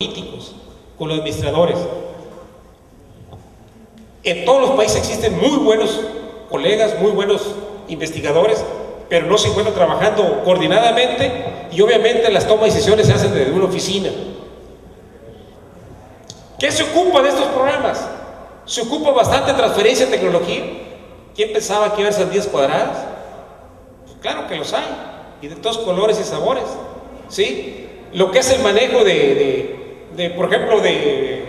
políticos, con los administradores. En todos los países existen muy buenos colegas, muy buenos investigadores, pero no se encuentran trabajando coordinadamente y obviamente las tomas de decisiones se hacen desde una oficina. ¿Qué se ocupa de estos programas? Se ocupa bastante transferencia de tecnología. ¿Quién pensaba que iba a haber sandías cuadradas? Pues claro que los hay, y de todos colores y sabores, ¿sí? Lo que es el manejo por ejemplo, de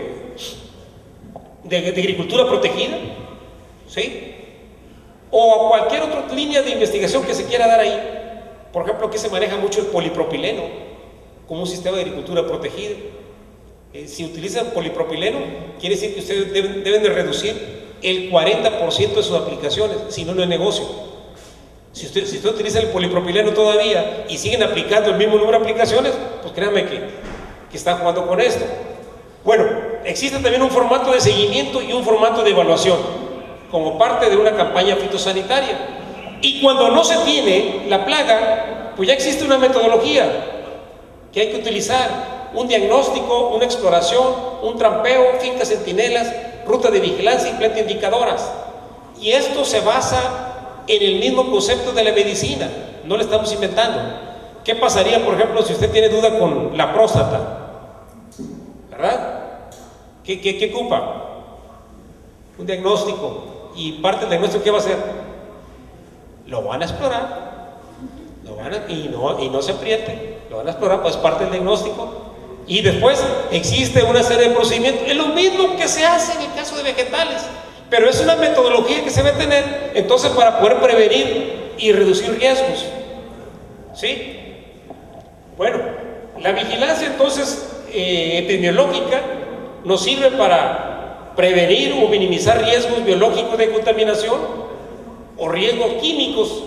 agricultura protegida, ¿sí? O a cualquier otra línea de investigación que se quiera dar ahí. Por ejemplo, aquí se maneja mucho el polipropileno como un sistema de agricultura protegida. Si utilizan polipropileno, quiere decir que ustedes deben de reducir el 40% de sus aplicaciones, si no, no es negocio. Si usted utiliza el polipropileno todavía y siguen aplicando el mismo número de aplicaciones, pues créanme que están jugando con esto. Bueno, existe también un formato de seguimiento y un formato de evaluación como parte de una campaña fitosanitaria. Y cuando no se tiene la plaga, pues ya existe una metodología que hay que utilizar. Un diagnóstico, una exploración, un trampeo, fincas centinelas, ruta de vigilancia y planta indicadoras. Y esto se basa en el mismo concepto de la medicina, no lo estamos inventando. ¿Qué pasaría, por ejemplo, si usted tiene duda con la próstata? ¿Verdad? ¿Qué ocupa? Un diagnóstico. ¿Y parte del diagnóstico qué va a hacer? Lo van a explorar, y no se apriete, lo van a explorar, pues parte del diagnóstico. Y después existe una serie de procedimientos. Es lo mismo que se hace en el caso de vegetales, pero es una metodología que se debe tener entonces para poder prevenir y reducir riesgos, ¿sí? Bueno, la vigilancia entonces epidemiológica nos sirve para prevenir o minimizar riesgos biológicos de contaminación o riesgos químicos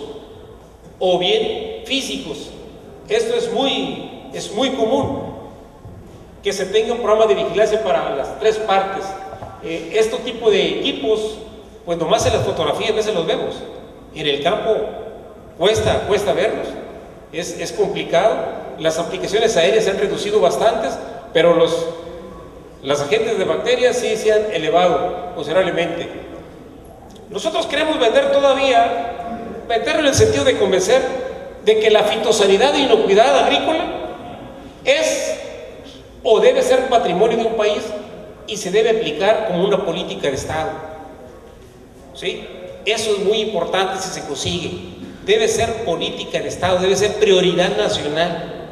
o bien físicos. Esto es muy común que se tenga un programa de vigilancia para las tres partes. Este tipo de equipos, pues nomás en las fotografías a veces los vemos. En el campo cuesta verlos, es complicado. Las aplicaciones aéreas se han reducido bastantes, pero los agentes de bacterias sí se han elevado considerablemente. Nosotros queremos venderlo en el sentido de convencer de que la fitosanidad e inocuidad agrícola es o debe ser patrimonio de un país y se debe aplicar como una política de Estado, ¿sí? Eso es muy importante si se consigue. Debe ser política de Estado, debe ser prioridad nacional,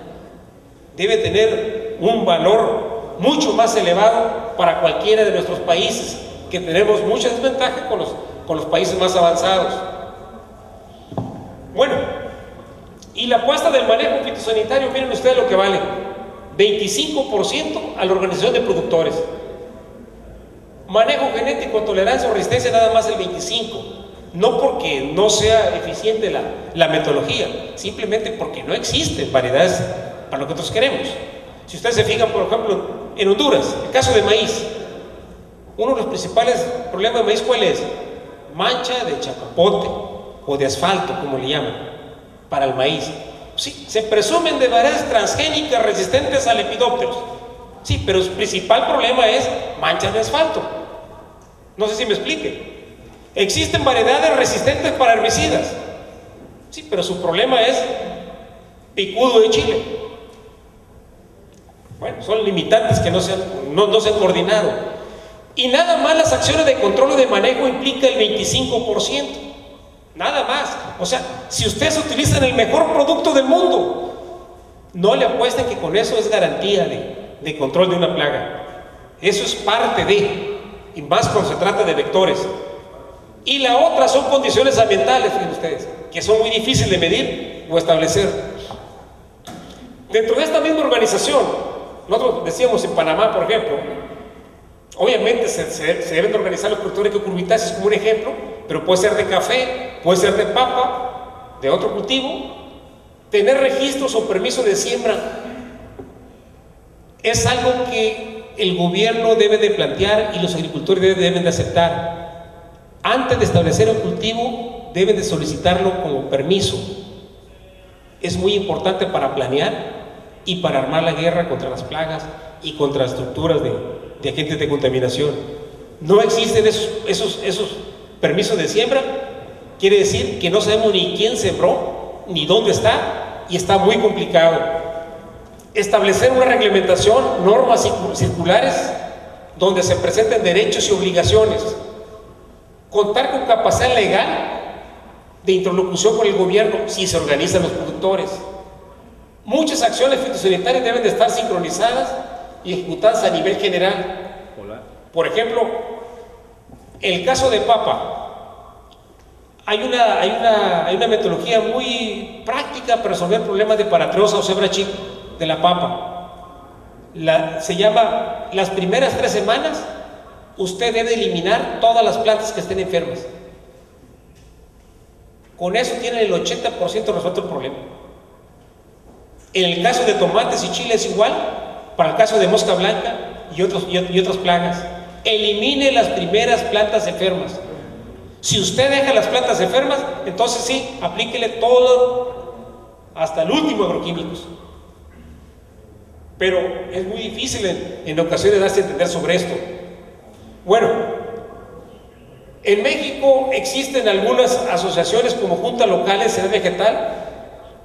debe tener un valor mucho más elevado para cualquiera de nuestros países, que tenemos mucha desventaja con los países más avanzados. Bueno, y la apuesta del manejo fitosanitario, miren ustedes lo que vale: 25% a la organización de productores. Manejo genético, tolerancia o resistencia, nada más el 25%. No porque no sea eficiente la metodología, simplemente porque no existen variedades para lo que nosotros queremos. Si ustedes se fijan, por ejemplo, en Honduras, el caso de maíz, uno de los principales problemas de maíz, ¿cuál es? Mancha de chapapote o de asfalto, como le llaman, para el maíz. Sí, se presumen de variedades transgénicas resistentes a lepidópteros. Sí, pero su principal problema es manchas de asfalto. No sé si me explique. Existen variedades resistentes para herbicidas. Sí, pero su problema es picudo de chile. Bueno, son limitantes que no se han coordinado. Y nada más las acciones de control o de manejo implica el 25%. Nada más. O sea, si ustedes utilizan el mejor producto del mundo, no le apuesten que con eso es garantía de control de una plaga. Eso es parte y más cuando se trata de vectores. Y la otra son condiciones ambientales, fíjense ustedes, que son muy difíciles de medir o establecer. Dentro de esta misma organización, nosotros decíamos en Panamá, por ejemplo, obviamente se deben de organizar los productores de cucurbitáceas como un ejemplo, pero puede ser de café, puede ser de papa, de otro cultivo. Tener registros o permisos de siembra es algo que el gobierno debe de plantear y los agricultores deben de aceptar. Antes de establecer el cultivo, deben de solicitarlo como permiso. Es muy importante para planear y para armar la guerra contra las plagas y contra estructuras de agentes de contaminación. No existen esos permisos de siembra, quiere decir que no sabemos ni quién sembró, ni dónde está, y está muy complicado. Establecer una reglamentación, normas circulares, donde se presenten derechos y obligaciones. Contar con capacidad legal de interlocución con el gobierno si se organizan los productores. Muchas acciones fitosanitarias deben de estar sincronizadas y ejecutadas a nivel general. Por ejemplo, el caso de papa. Hay una metodología muy práctica para resolver problemas de paratriosa o cebra chico de la papa. Se llama, las primeras 3 semanas, usted debe eliminar todas las plantas que estén enfermas. Con eso tienen el 80% resuelto el problema. En el caso de tomates y chiles igual, para el caso de mosca blanca y otras plagas. Elimine las primeras plantas enfermas. Si usted deja las plantas enfermas, entonces sí, aplíquele todo, hasta el último agroquímicos. Pero es muy difícil en ocasiones darse a entender sobre esto. Bueno, en México existen algunas asociaciones como Juntas Locales de Sanidad Vegetal,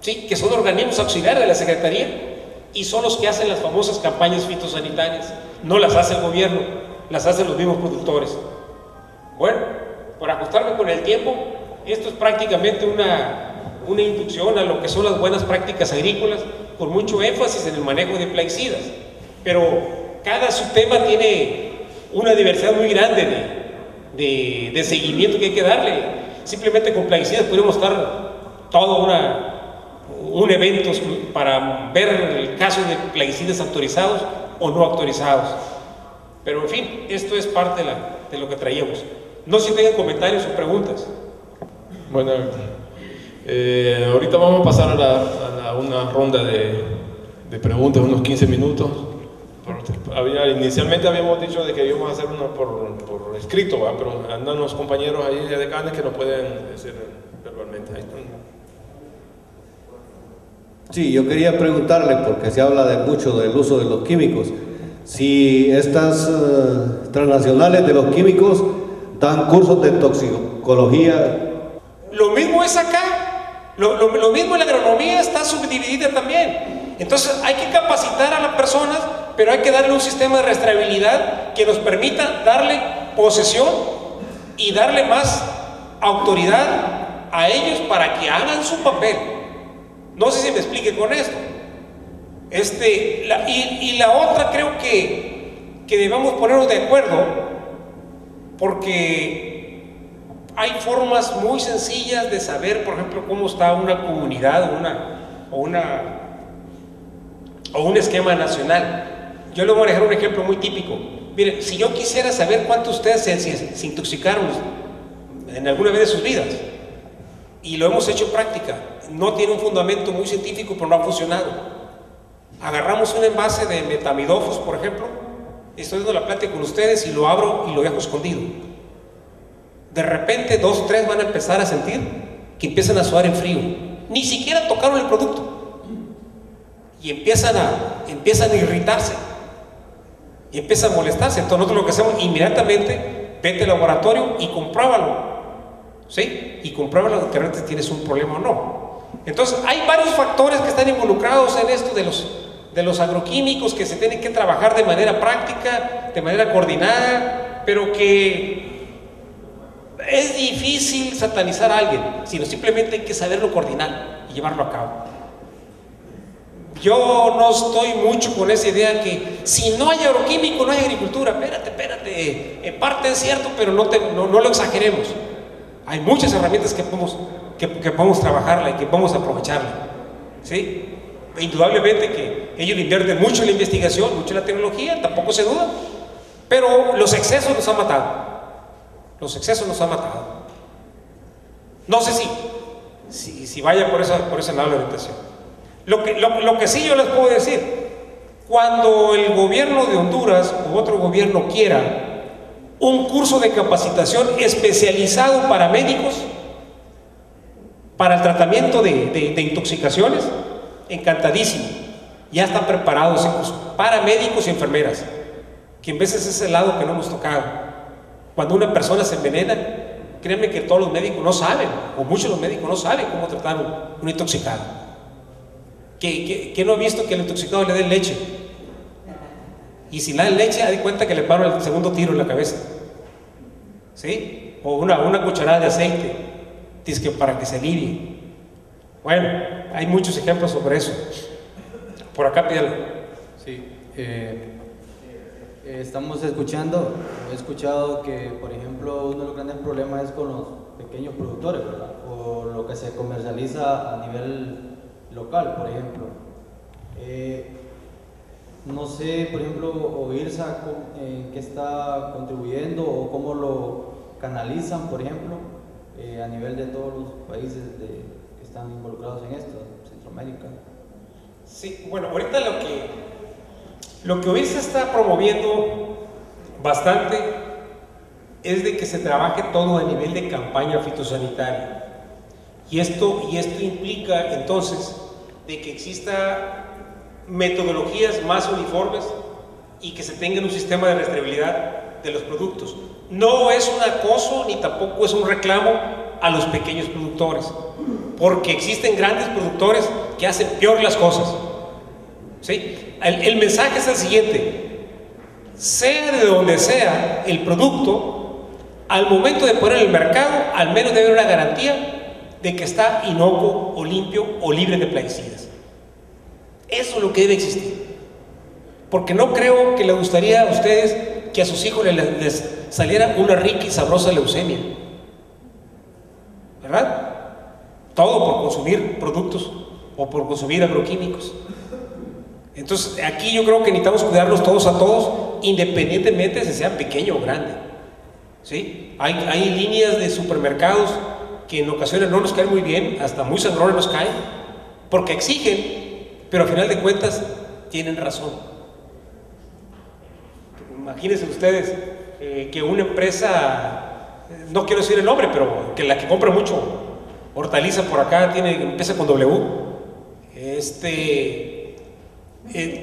¿sí?, que son organismos auxiliares de la Secretaría y son los que hacen las famosas campañas fitosanitarias. No las hace el gobierno, las hacen los mismos productores. Bueno, por ajustarme con el tiempo, esto es prácticamente una inducción a lo que son las buenas prácticas agrícolas, con mucho énfasis en el manejo de plaguicidas. Pero cada subtema tiene una diversidad muy grande de seguimiento que hay que darle. Simplemente con plaguicidas podríamos estar todo un evento para ver el caso de plaguicidas autorizados o no autorizados. Pero en fin, esto es parte de lo que traíamos. No sé si tengan comentarios o preguntas. Bueno, ahorita vamos a pasar a una ronda de preguntas, unos 15 minutos. Inicialmente habíamos dicho de que íbamos a hacer una por escrito, ¿va? Pero andan los compañeros ahí de decanes que no pueden hacer verbalmente. Ahí están. Sí, yo quería preguntarle, porque se habla mucho del uso de los químicos, si estas transnacionales de los químicos dan cursos de toxicología. Lo mismo es acá, lo mismo en la agronomía está subdividida también. Entonces hay que capacitar a las personas, pero hay que darle un sistema de rastreabilidad que nos permita darle posesión y darle más autoridad a ellos para que hagan su papel. No sé si me explique con esto. La otra, creo que debemos ponernos de acuerdo, porque hay formas muy sencillas de saber, por ejemplo, cómo está una comunidad o un esquema nacional. Yo le voy a dejar un ejemplo muy típico. Miren, si yo quisiera saber cuántos ustedes se intoxicaron en alguna vez de sus vidas, y lo hemos hecho en práctica, no tiene un fundamento muy científico, pero no ha funcionado. Agarramos un envase de metamidofos, por ejemplo, estoy dando la plática con ustedes y lo abro y lo dejo escondido. De repente 2 o 3 van a empezar a sentir que empiezan a sudar en frío, ni siquiera tocaron el producto, y empiezan a irritarse y empiezan a molestarse. Entonces nosotros lo que hacemos inmediatamente, vete al laboratorio y compruébalo, ¿sí? Y compruébalo que realmente tienes un problema o no. Entonces hay varios factores que están involucrados en esto de los agroquímicos, que se tienen que trabajar de manera práctica, de manera coordinada, pero que es difícil satanizar a alguien, sino simplemente hay que saberlo coordinar y llevarlo a cabo. Yo no estoy mucho con esa idea que si no hay agroquímico no hay agricultura. Espérate, en parte es cierto, pero no lo exageremos. Hay muchas herramientas que podemos trabajarla y que podemos aprovecharla, ¿sí? Indudablemente que ellos invierten mucho en la investigación, mucho en la tecnología, tampoco se duda, pero los excesos nos han matado. Los excesos nos han matado. No sé si vaya por ese lado de la orientación. Lo que sí yo les puedo decir, cuando el gobierno de Honduras u otro gobierno quiera un curso de capacitación especializado para médicos para el tratamiento de intoxicaciones, encantadísimo. ya están preparados incluso paramédicos y enfermeras, que en veces es el lado que no hemos tocado. Cuando una persona se envenena, créanme que todos los médicos no saben, o muchos de los médicos no saben cómo tratar un intoxicado. ¿Quién no ha visto que al intoxicado le den leche? Y si le dan leche, haz de cuenta que le paro el segundo tiro en la cabeza, ¿sí? O una cucharada de aceite, dice que para que se alivie. Bueno, hay muchos ejemplos sobre eso. Por acá, pídalo. Sí, estamos escuchando, he escuchado que, por ejemplo, uno de los grandes problemas es con los pequeños productores, ¿verdad? O lo que se comercializa a nivel local, por ejemplo. No sé, por ejemplo, OIRSA en qué está contribuyendo o cómo lo canalizan, por ejemplo, a nivel de todos los países que están involucrados en esto, Centroamérica. Sí, bueno, ahorita lo que OIRSA está promoviendo bastante es de que se trabaje todo a nivel de campaña fitosanitaria. Y esto implica entonces de que exista metodologías más uniformes y que se tenga un sistema de rastreabilidad de los productos. No es un acoso ni tampoco es un reclamo a los pequeños productores, porque existen grandes productores que hacen peor las cosas, ¿sí? El mensaje es el siguiente: sea de donde sea el producto, al momento de poner en el mercado, al menos debe haber una garantía de que está inocuo o limpio o libre de plaguicidas. Eso es lo que debe existir, porque no creo que les gustaría a ustedes que a sus hijos les saliera una rica y sabrosa leucemia, ¿verdad? Todo por consumir productos o por consumir agroquímicos. Entonces aquí yo creo que necesitamos cuidarlos todos a todos, independientemente de si sean pequeño o grande, ¿sí? Hay líneas de supermercados que en ocasiones no nos caen muy bien, hasta muy sangrones nos caen, porque exigen, pero al final de cuentas tienen razón. Imagínense ustedes que una empresa, no quiero decir el nombre, pero que la que compra mucho hortaliza por acá, empieza con W,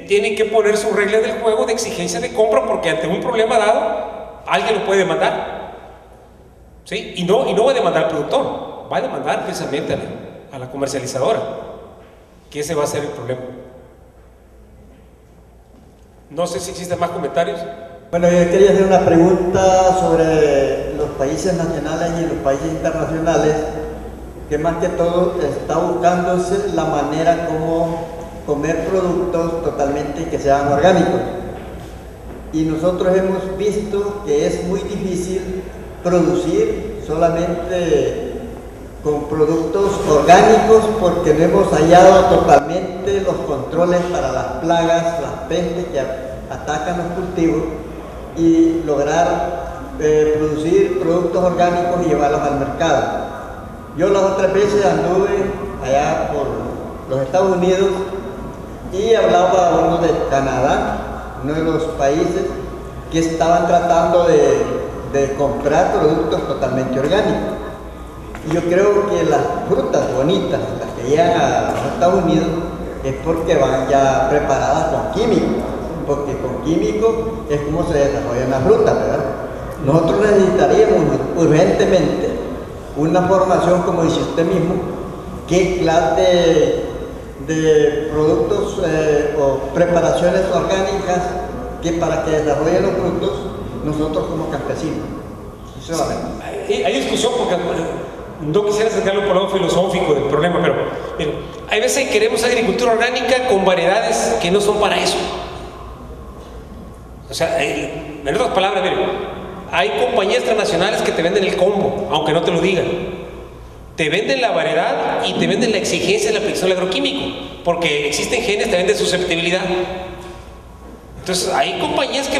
tiene que poner sus reglas del juego de exigencia de compra, porque ante un problema dado alguien lo puede demandar, ¿sí? Y no va a demandar al productor, va a demandar precisamente a la comercializadora, que ese va a ser el problema. No sé si existen más comentarios. Bueno, yo quería hacer una pregunta sobre los países nacionales y los países internacionales, que más que todo está buscándose la manera como comer productos totalmente que sean orgánicos. Y nosotros hemos visto que es muy difícil producir solamente con productos orgánicos, porque no hemos hallado totalmente los controles para las plagas, las pestes que atacan los cultivos, y lograr producir productos orgánicos y llevarlos al mercado. Yo las otras veces anduve allá por los Estados Unidos y hablaba a uno de Canadá, uno de los países que estaban tratando de comprar productos totalmente orgánicos. Y yo creo que las frutas bonitas, las que llegan a los Estados Unidos, es porque van ya preparadas con químicos, porque con químicos es como se desarrollan las frutas, ¿verdad? Nosotros necesitaríamos urgentemente una formación, como dice usted mismo, qué clase de productos o preparaciones orgánicas que para que desarrollen los frutos nosotros como campesinos. Hay discusión, porque no quisiera sacarlo por el lado filosófico del problema, pero miren, hay veces que queremos agricultura orgánica con variedades que no son para eso. O sea, en otras palabras, miren, hay compañías transnacionales que te venden el combo, aunque no te lo digan. Te venden la variedad y te venden la exigencia de la aplicación del agroquímico, porque existen genes también de susceptibilidad. Entonces hay compañías que